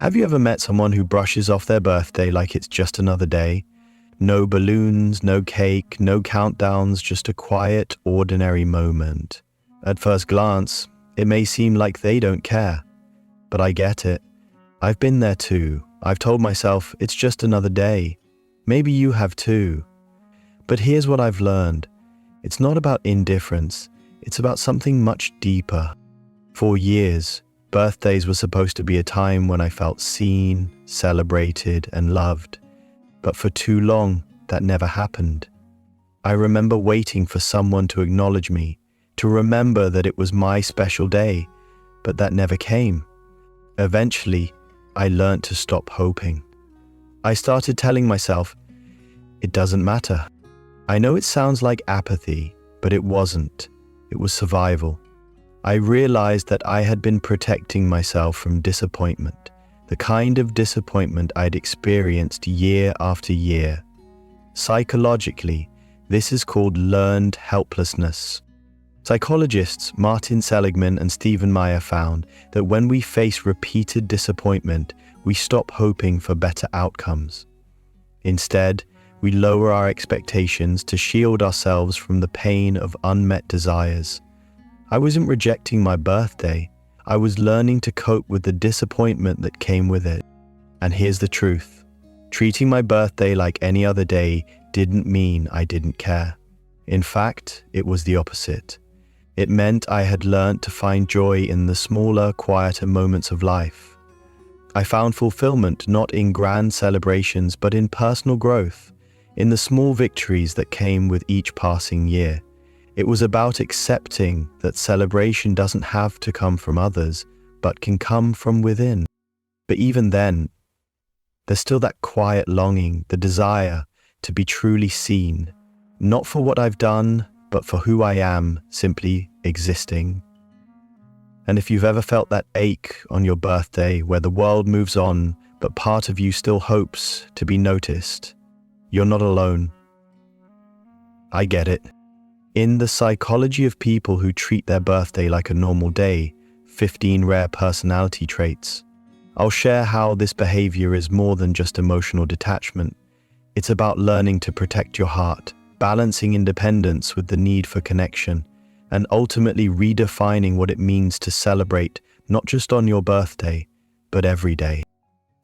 Have you ever met someone who brushes off their birthday like it's just another day? No balloons, no cake, no countdowns, just a quiet, ordinary moment. At first glance, it may seem like they don't care. But I get it. I've been there too. I've told myself it's just another day. Maybe you have too. But here's what I've learned. It's not about indifference. It's about something much deeper. For years, birthdays were supposed to be a time when I felt seen, celebrated, and loved. But for too long, that never happened. I remember waiting for someone to acknowledge me, to remember that it was my special day, but that never came. Eventually, I learned to stop hoping. I started telling myself, it doesn't matter. I know it sounds like apathy, but it wasn't. It was survival. I realized that I had been protecting myself from disappointment, the kind of disappointment I'd experienced year after year. Psychologically, this is called learned helplessness. Psychologists Martin Seligman and Stephen Meyer found that when we face repeated disappointment, we stop hoping for better outcomes. Instead, we lower our expectations to shield ourselves from the pain of unmet desires. I wasn't rejecting my birthday. I was learning to cope with the disappointment that came with it. And here's the truth. Treating my birthday like any other day didn't mean I didn't care. In fact, it was the opposite. It meant I had learned to find joy in the smaller, quieter moments of life. I found fulfillment not in grand celebrations, but in personal growth, in the small victories that came with each passing year. It was about accepting that celebration doesn't have to come from others, but can come from within. But even then, there's still that quiet longing, the desire to be truly seen, not for what I've done, but for who I am, simply existing. And if you've ever felt that ache on your birthday where the world moves on, but part of you still hopes to be noticed, you're not alone. I get it. In The Psychology of People Who Treat Their Birthday Like a Normal Day, 15 Rare Personality Traits, I'll share how this behavior is more than just emotional detachment. It's about learning to protect your heart, balancing independence with the need for connection, and ultimately redefining what it means to celebrate not just on your birthday, but every day.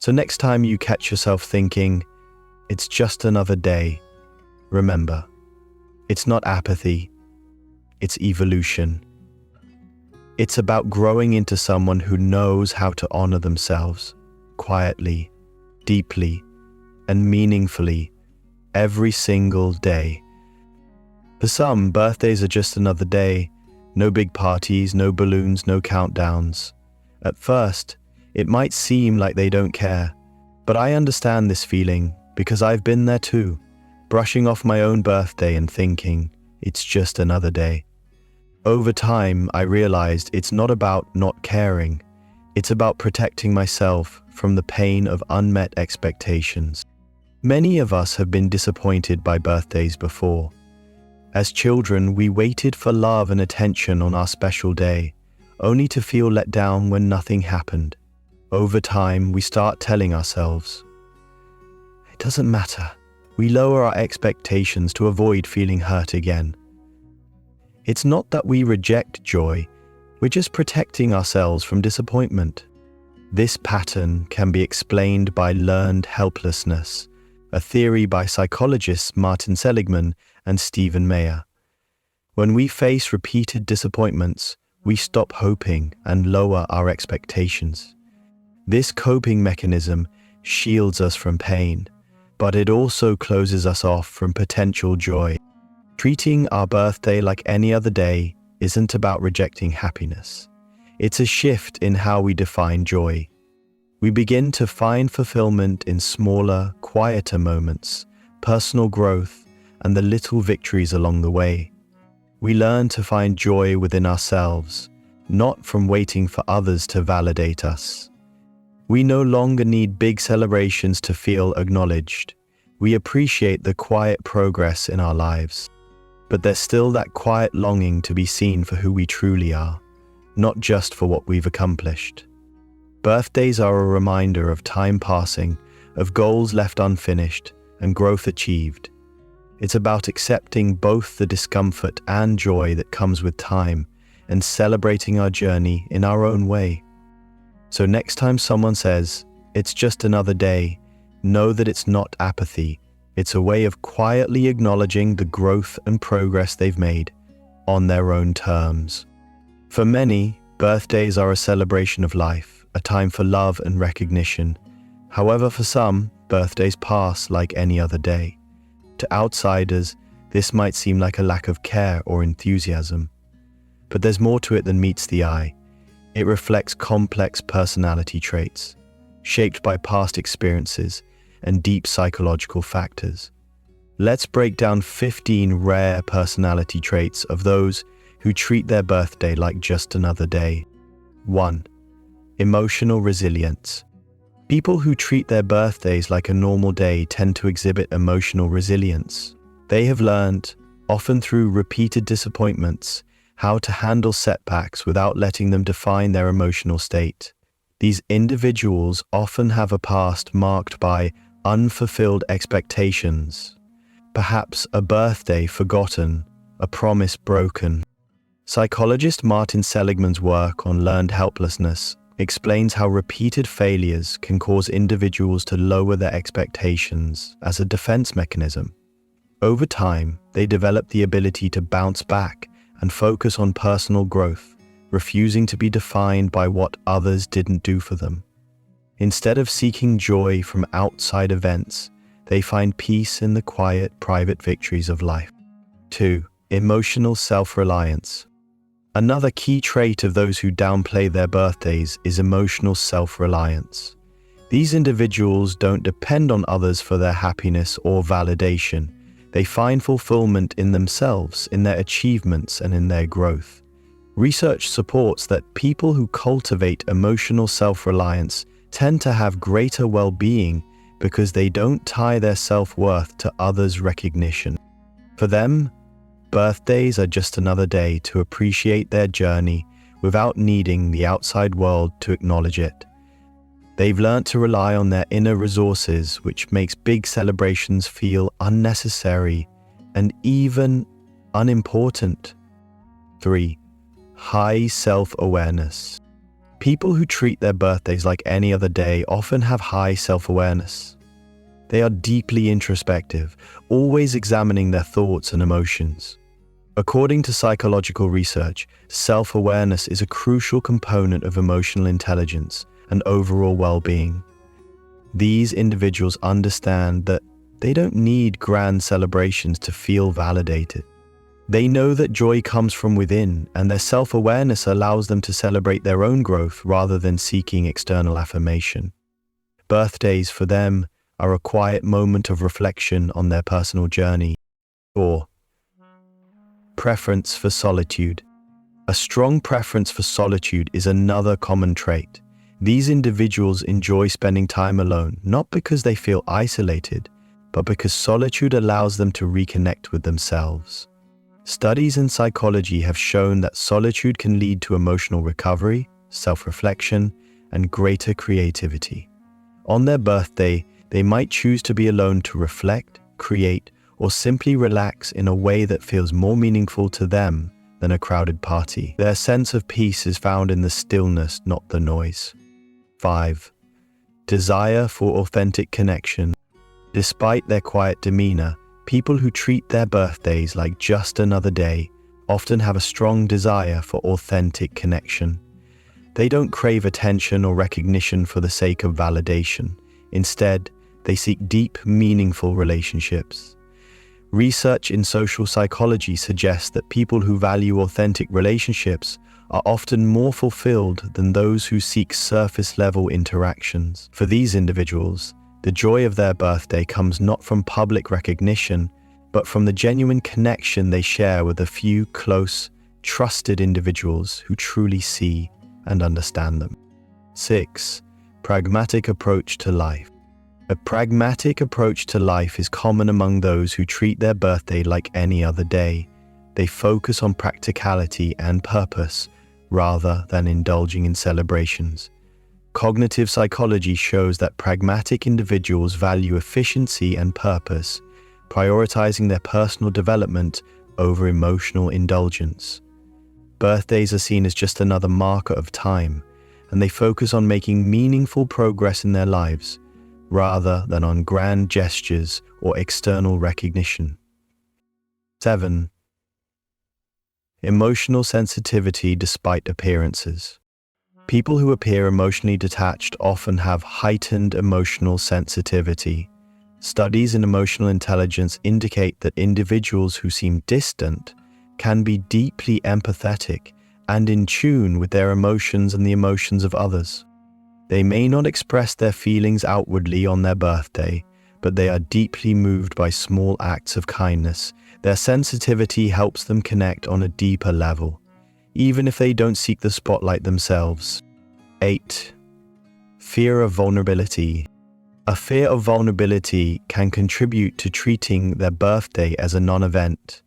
So next time you catch yourself thinking, it's just another day, remember, it's not apathy, it's evolution. It's about growing into someone who knows how to honor themselves, quietly, deeply, and meaningfully, every single day. For some, birthdays are just another day, no big parties, no balloons, no countdowns. At first, it might seem like they don't care, but I understand this feeling because I've been there too. Brushing off my own birthday and thinking, it's just another day. Over time, I realized it's not about not caring. It's about protecting myself from the pain of unmet expectations. Many of us have been disappointed by birthdays before. As children, we waited for love and attention on our special day, only to feel let down when nothing happened. Over time, we start telling ourselves, it doesn't matter. We lower our expectations to avoid feeling hurt again. It's not that we reject joy, we're just protecting ourselves from disappointment. This pattern can be explained by learned helplessness, a theory by psychologists Martin Seligman and Stephen Meyer. When we face repeated disappointments, we stop hoping and lower our expectations. This coping mechanism shields us from pain, but it also closes us off from potential joy. Treating our birthday like any other day isn't about rejecting happiness. It's a shift in how we define joy. We begin to find fulfillment in smaller, quieter moments, personal growth, and the little victories along the way. We learn to find joy within ourselves, not from waiting for others to validate us. We no longer need big celebrations to feel acknowledged. We appreciate the quiet progress in our lives. But there's still that quiet longing to be seen for who we truly are, not just for what we've accomplished. Birthdays are a reminder of time passing, of goals left unfinished, and growth achieved. It's about accepting both the discomfort and joy that comes with time and celebrating our journey in our own way. So next time someone says, "It's just another day," know that it's not apathy. It's a way of quietly acknowledging the growth and progress they've made on their own terms. For many, birthdays are a celebration of life, a time for love and recognition. However, for some, birthdays pass like any other day. To outsiders, this might seem like a lack of care or enthusiasm. But there's more to it than meets the eye. It reflects complex personality traits, shaped by past experiences and deep psychological factors. Let's break down 15 rare personality traits of those who treat their birthday like just another day. 1. Emotional resilience. People who treat their birthdays like a normal day tend to exhibit emotional resilience. They have learned, often through repeated disappointments, how to handle setbacks without letting them define their emotional state. These individuals often have a past marked by unfulfilled expectations, perhaps a birthday forgotten, a promise broken. Psychologist Martin Seligman's work on learned helplessness explains how repeated failures can cause individuals to lower their expectations as a defense mechanism. Over time, they develop the ability to bounce back and focus on personal growth, refusing to be defined by what others didn't do for them. Instead of seeking joy from outside events, they find peace in the quiet, private victories of life. 2. Emotional self-reliance. Another key trait of those who downplay their birthdays is emotional self-reliance. These individuals don't depend on others for their happiness or validation. They find fulfillment in themselves, in their achievements, and in their growth. Research supports that people who cultivate emotional self-reliance tend to have greater well-being because they don't tie their self-worth to others' recognition. For them, birthdays are just another day to appreciate their journey without needing the outside world to acknowledge it. They've learned to rely on their inner resources, which makes big celebrations feel unnecessary and even unimportant. 3. High self-awareness. People who treat their birthdays like any other day often have high self-awareness. They are deeply introspective, always examining their thoughts and emotions. According to psychological research, self-awareness is a crucial component of emotional intelligence and overall well-being. These individuals understand that they don't need grand celebrations to feel validated. They know that joy comes from within, and their self-awareness allows them to celebrate their own growth rather than seeking external affirmation. Birthdays for them are a quiet moment of reflection on their personal journey. 4. Preference for solitude. A strong preference for solitude is another common trait. These individuals enjoy spending time alone, not because they feel isolated, but because solitude allows them to reconnect with themselves. Studies in psychology have shown that solitude can lead to emotional recovery, self-reflection, and greater creativity. On their birthday, they might choose to be alone to reflect, create, or simply relax in a way that feels more meaningful to them than a crowded party. Their sense of peace is found in the stillness, not the noise. 5. Desire for authentic connection. Despite their quiet demeanor, people who treat their birthdays like just another day often have a strong desire for authentic connection. They don't crave attention or recognition for the sake of validation. Instead, they seek deep, meaningful relationships. Research in social psychology suggests that people who value authentic relationships are often more fulfilled than those who seek surface-level interactions. For these individuals, the joy of their birthday comes not from public recognition, but from the genuine connection they share with a few close, trusted individuals who truly see and understand them. 6. Pragmatic approach to life. A pragmatic approach to life is common among those who treat their birthday like any other day. They focus on practicality and purpose rather than indulging in celebrations. Cognitive psychology shows that pragmatic individuals value efficiency and purpose, prioritizing their personal development over emotional indulgence. Birthdays are seen as just another marker of time, and they focus on making meaningful progress in their lives, rather than on grand gestures or external recognition. 7. Emotional sensitivity despite appearances. People who appear emotionally detached often have heightened emotional sensitivity. Studies in emotional intelligence indicate that individuals who seem distant can be deeply empathetic and in tune with their emotions and the emotions of others. They may not express their feelings outwardly on their birthday, but they are deeply moved by small acts of kindness. Their sensitivity helps them connect on a deeper level, even if they don't seek the spotlight themselves. 8. Fear of vulnerability. A fear of vulnerability can contribute to treating their birthday as a non-event.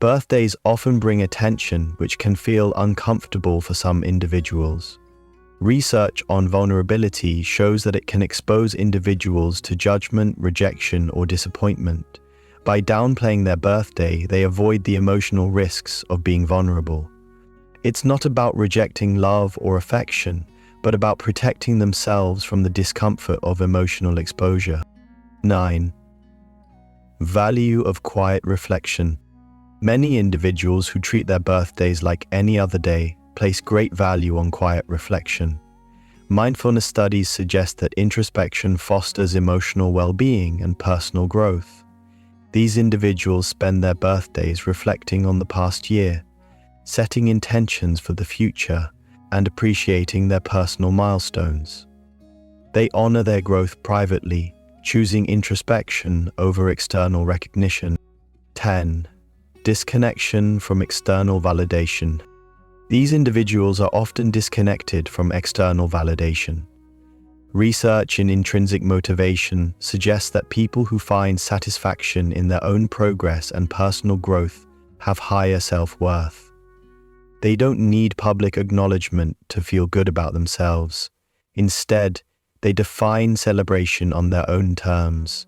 Birthdays often bring attention, which can feel uncomfortable for some individuals. Research on vulnerability shows that it can expose individuals to judgment, rejection, or disappointment. By downplaying their birthday, they avoid the emotional risks of being vulnerable. It's not about rejecting love or affection, but about protecting themselves from the discomfort of emotional exposure. 9. Value of quiet reflection. Many individuals who treat their birthdays like any other day place great value on quiet reflection. Mindfulness studies suggest that introspection fosters emotional well-being and personal growth. These individuals spend their birthdays reflecting on the past year, setting intentions for the future, and appreciating their personal milestones. They honor their growth privately, choosing introspection over external recognition. 10. Disconnection from external validation. These individuals are often disconnected from external validation. Research in intrinsic motivation suggests that people who find satisfaction in their own progress and personal growth have higher self-worth. They don't need public acknowledgement to feel good about themselves. Instead, they define celebration on their own terms,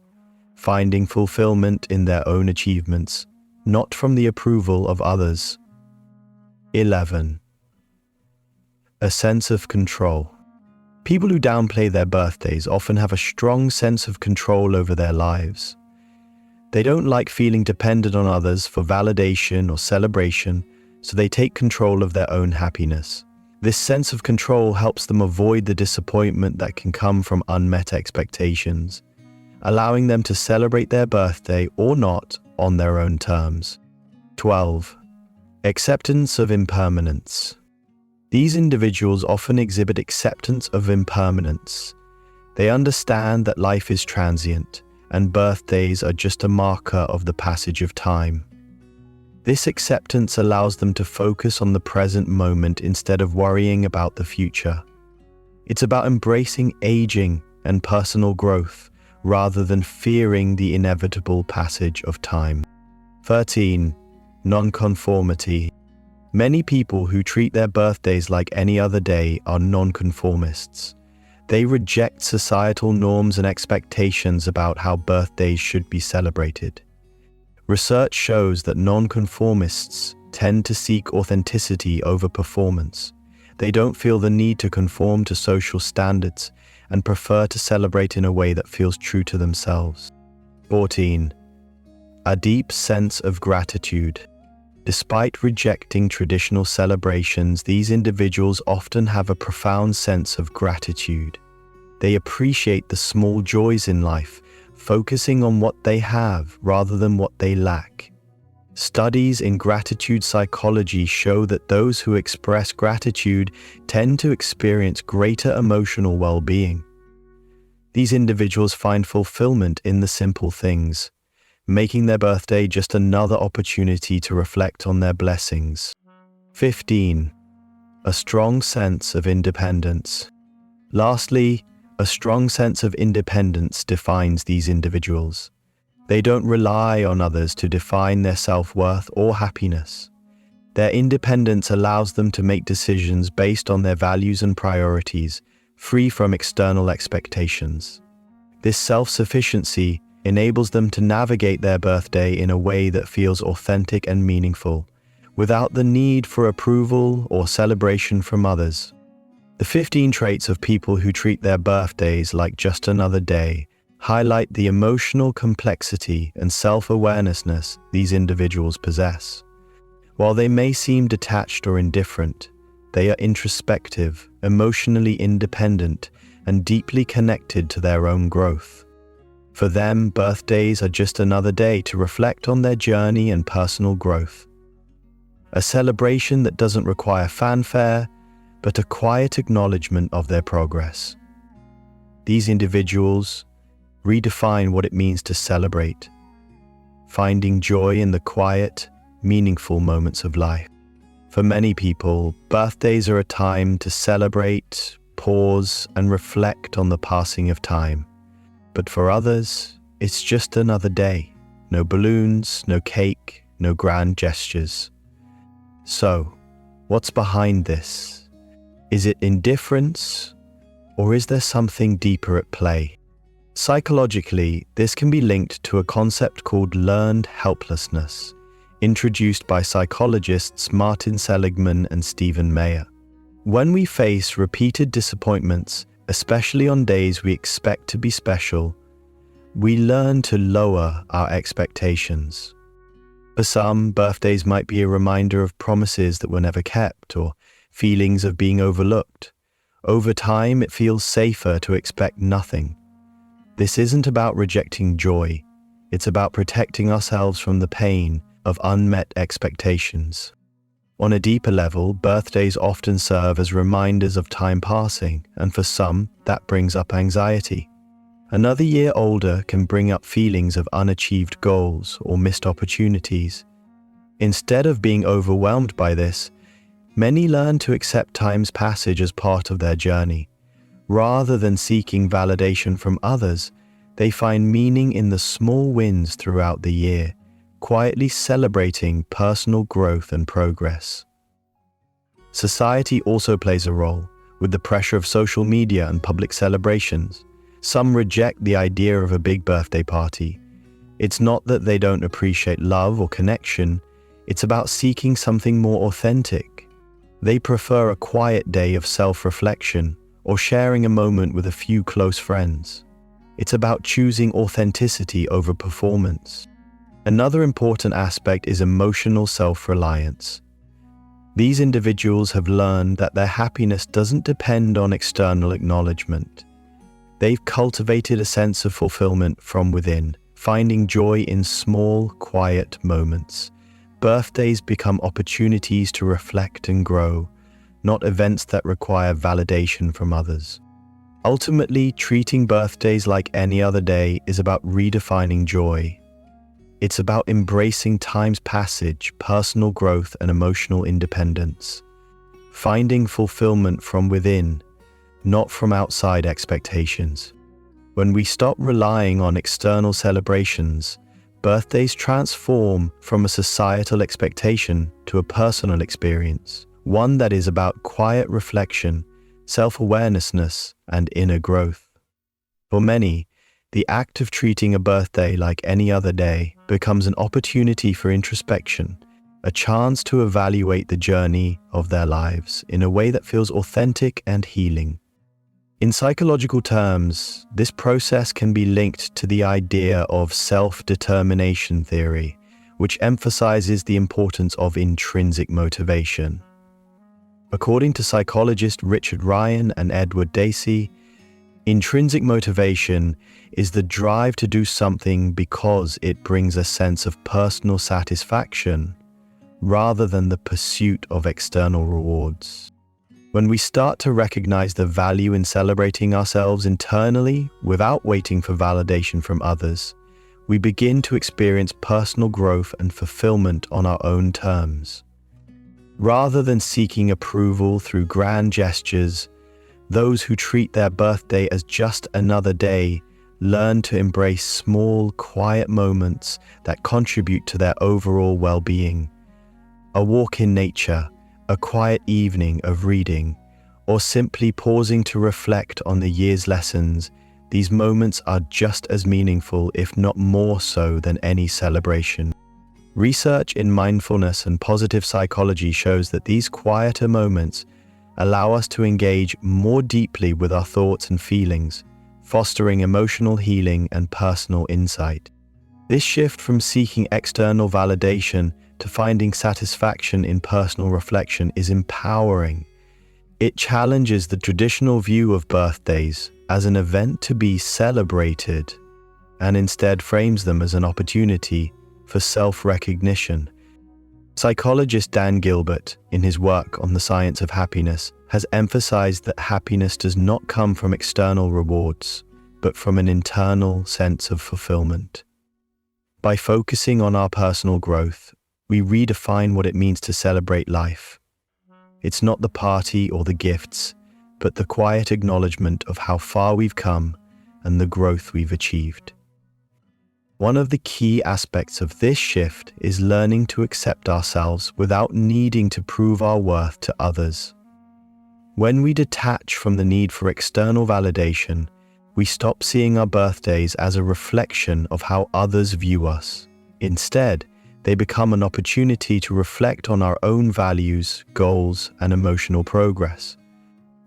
finding fulfillment in their own achievements, not from the approval of others. 11. A sense of control. People who downplay their birthdays often have a strong sense of control over their lives. They don't like feeling dependent on others for validation or celebration, so they take control of their own happiness. This sense of control helps them avoid the disappointment that can come from unmet expectations, allowing them to celebrate their birthday or not on their own terms. 12. Acceptance of impermanence. These individuals often exhibit acceptance of impermanence. They understand that life is transient, and birthdays are just a marker of the passage of time. This acceptance allows them to focus on the present moment instead of worrying about the future. It's about embracing aging and personal growth, rather than fearing the inevitable passage of time. 13. Nonconformity. Many people who treat their birthdays like any other day are nonconformists. They reject societal norms and expectations about how birthdays should be celebrated. Research shows that nonconformists tend to seek authenticity over performance. They don't feel the need to conform to social standards and prefer to celebrate in a way that feels true to themselves. 14. A deep sense of gratitude. Despite rejecting traditional celebrations, these individuals often have a profound sense of gratitude. They appreciate the small joys in life, focusing on what they have rather than what they lack. Studies in gratitude psychology show that those who express gratitude tend to experience greater emotional well-being. These individuals find fulfillment in the simple things, making their birthday just another opportunity to reflect on their blessings. 15. A strong sense of independence. Lastly, a strong sense of independence defines these individuals. They don't rely on others to define their self-worth or happiness. Their independence allows them to make decisions based on their values and priorities, free from external expectations. This self-sufficiency enables them to navigate their birthday in a way that feels authentic and meaningful, without the need for approval or celebration from others. The 15 traits of people who treat their birthdays like just another day highlight the emotional complexity and self-awareness these individuals possess. While they may seem detached or indifferent, they are introspective, emotionally independent, and deeply connected to their own growth. For them, birthdays are just another day to reflect on their journey and personal growth. A celebration that doesn't require fanfare, but a quiet acknowledgement of their progress. These individuals redefine what it means to celebrate, finding joy in the quiet, meaningful moments of life. For many people, birthdays are a time to celebrate, pause, and reflect on the passing of time. But for others, it's just another day. No balloons, no cake, no grand gestures. So, what's behind this? Is it indifference, or is there something deeper at play? Psychologically, this can be linked to a concept called learned helplessness, introduced by psychologists Martin Seligman and Stephen Meyer. When we face repeated disappointments, especially on days we expect to be special, we learn to lower our expectations. For some, birthdays might be a reminder of promises that were never kept or feelings of being overlooked. Over time, it feels safer to expect nothing. This isn't about rejecting joy. It's about protecting ourselves from the pain of unmet expectations. On a deeper level, birthdays often serve as reminders of time passing, and for some, that brings up anxiety. Another year older can bring up feelings of unachieved goals or missed opportunities. Instead of being overwhelmed by this, many learn to accept time's passage as part of their journey. Rather than seeking validation from others, they find meaning in the small wins throughout the year, quietly celebrating personal growth and progress. Society also plays a role, with the pressure of social media and public celebrations. Some reject the idea of a big birthday party. It's not that they don't appreciate love or connection, it's about seeking something more authentic. They prefer a quiet day of self-reflection or sharing a moment with a few close friends. It's about choosing authenticity over performance. Another important aspect is emotional self-reliance. These individuals have learned that their happiness doesn't depend on external acknowledgement. They've cultivated a sense of fulfillment from within, finding joy in small, quiet moments. Birthdays become opportunities to reflect and grow, not events that require validation from others. Ultimately, treating birthdays like any other day is about redefining joy. It's about embracing time's passage, personal growth, and emotional independence. Finding fulfillment from within, not from outside expectations. When we stop relying on external celebrations, birthdays transform from a societal expectation to a personal experience, one that is about quiet reflection, self-awareness, and inner growth. For many, the act of treating a birthday like any other day becomes an opportunity for introspection, a chance to evaluate the journey of their lives in a way that feels authentic and healing. In psychological terms, this process can be linked to the idea of self-determination theory, which emphasizes the importance of intrinsic motivation. According to psychologists Richard Ryan and Edward Dacey, intrinsic motivation is the drive to do something because it brings a sense of personal satisfaction, rather than the pursuit of external rewards. When we start to recognize the value in celebrating ourselves internally without waiting for validation from others, we begin to experience personal growth and fulfillment on our own terms. Rather than seeking approval through grand gestures, those who treat their birthday as just another day learn to embrace small, quiet moments that contribute to their overall well-being. A walk in nature, a quiet evening of reading, or simply pausing to reflect on the year's lessons, these moments are just as meaningful, if not more so, than any celebration. Research in mindfulness and positive psychology shows that these quieter moments allow us to engage more deeply with our thoughts and feelings, fostering emotional healing and personal insight. This shift from seeking external validation to finding satisfaction in personal reflection is empowering. It challenges the traditional view of birthdays as an event to be celebrated, and instead frames them as an opportunity for self-recognition. Psychologist Dan Gilbert, in his work on the science of happiness, has emphasized that happiness does not come from external rewards, but from an internal sense of fulfillment. By focusing on our personal growth, we redefine what it means to celebrate life. It's not the party or the gifts, but the quiet acknowledgement of how far we've come and the growth we've achieved. One of the key aspects of this shift is learning to accept ourselves without needing to prove our worth to others. When we detach from the need for external validation, we stop seeing our birthdays as a reflection of how others view us. Instead, they become an opportunity to reflect on our own values, goals, and emotional progress.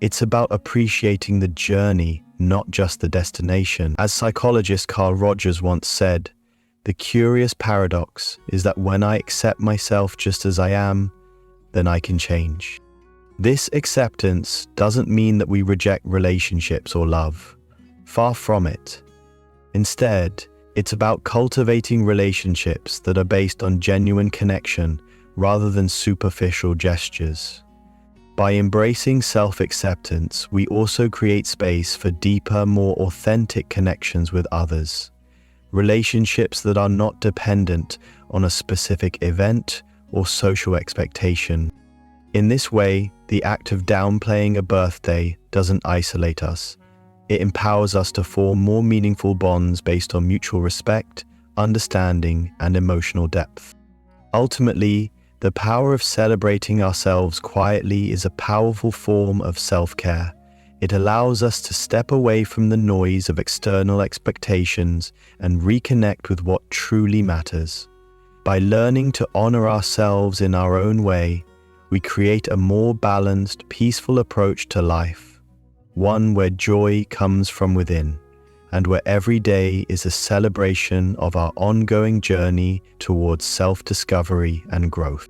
It's about appreciating the journey, not just the destination. As psychologist Carl Rogers once said, "The curious paradox is that when I accept myself just as I am, then I can change." This acceptance doesn't mean that we reject relationships or love. Far from it. Instead, it's about cultivating relationships that are based on genuine connection rather than superficial gestures. By embracing self-acceptance, we also create space for deeper, more authentic connections with others. Relationships that are not dependent on a specific event or social expectation. In this way, the act of downplaying a birthday doesn't isolate us. It empowers us to form more meaningful bonds based on mutual respect, understanding, and emotional depth. Ultimately, the power of celebrating ourselves quietly is a powerful form of self-care. It allows us to step away from the noise of external expectations and reconnect with what truly matters. By learning to honor ourselves in our own way, we create a more balanced, peaceful approach to life. One where joy comes from within, and where every day is a celebration of our ongoing journey towards self-discovery and growth.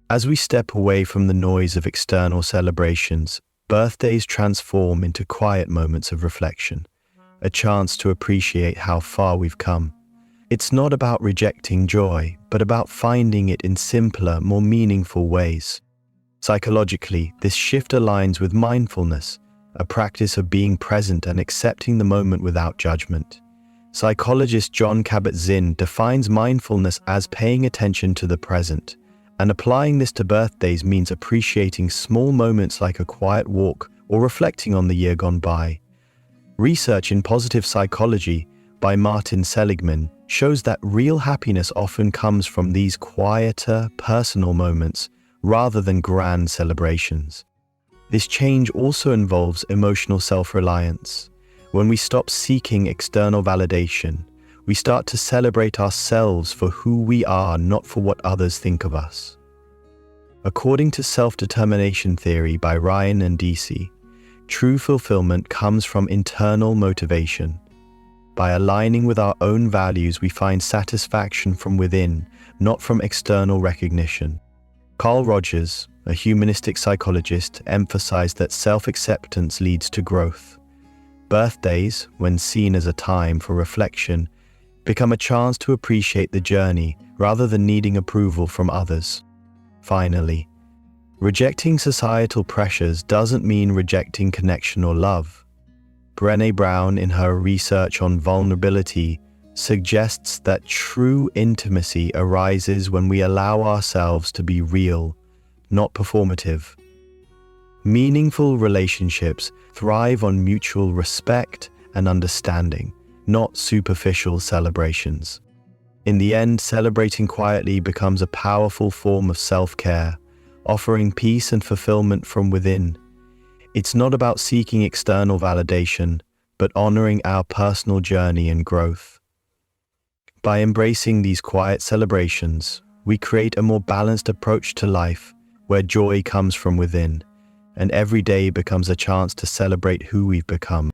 As we step away from the noise of external celebrations, birthdays transform into quiet moments of reflection, a chance to appreciate how far we've come. It's not about rejecting joy, but about finding it in simpler, more meaningful ways. Psychologically, this shift aligns with mindfulness, a practice of being present and accepting the moment without judgment. Psychologist John Kabat-Zinn defines mindfulness as paying attention to the present, and applying this to birthdays means appreciating small moments like a quiet walk or reflecting on the year gone by. Research in positive psychology by Martin Seligman shows that real happiness often comes from these quieter, personal moments rather than grand celebrations. This change also involves emotional self-reliance. When we stop seeking external validation, we start to celebrate ourselves for who we are, not for what others think of us. According to self-determination theory by Ryan and Deci, true fulfillment comes from internal motivation. By aligning with our own values, we find satisfaction from within, not from external recognition. Carl Rogers, a humanistic psychologist, emphasized that self-acceptance leads to growth. Birthdays, when seen as a time for reflection, become a chance to appreciate the journey rather than needing approval from others. Finally, rejecting societal pressures doesn't mean rejecting connection or love. Brené Brown, in her research on vulnerability, suggests that true intimacy arises when we allow ourselves to be real, not performative. Meaningful relationships thrive on mutual respect and understanding, not superficial celebrations. In the end, celebrating quietly becomes a powerful form of self-care, offering peace and fulfillment from within. It's not about seeking external validation, but honoring our personal journey and growth. By embracing these quiet celebrations, we create a more balanced approach to life, where joy comes from within, and every day becomes a chance to celebrate who we've become.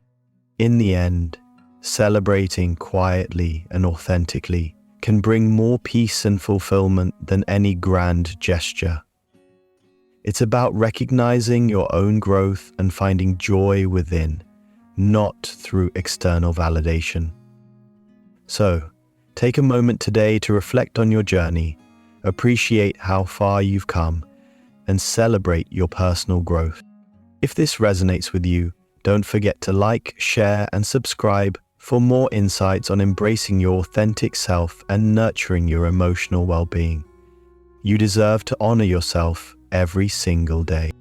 In the end, celebrating quietly and authentically can bring more peace and fulfillment than any grand gesture. It's about recognizing your own growth and finding joy within, not through external validation. So, take a moment today to reflect on your journey, appreciate how far you've come, and celebrate your personal growth. If this resonates with you, don't forget to like, share, and subscribe for more insights on embracing your authentic self and nurturing your emotional well-being. You deserve to honor yourself every single day.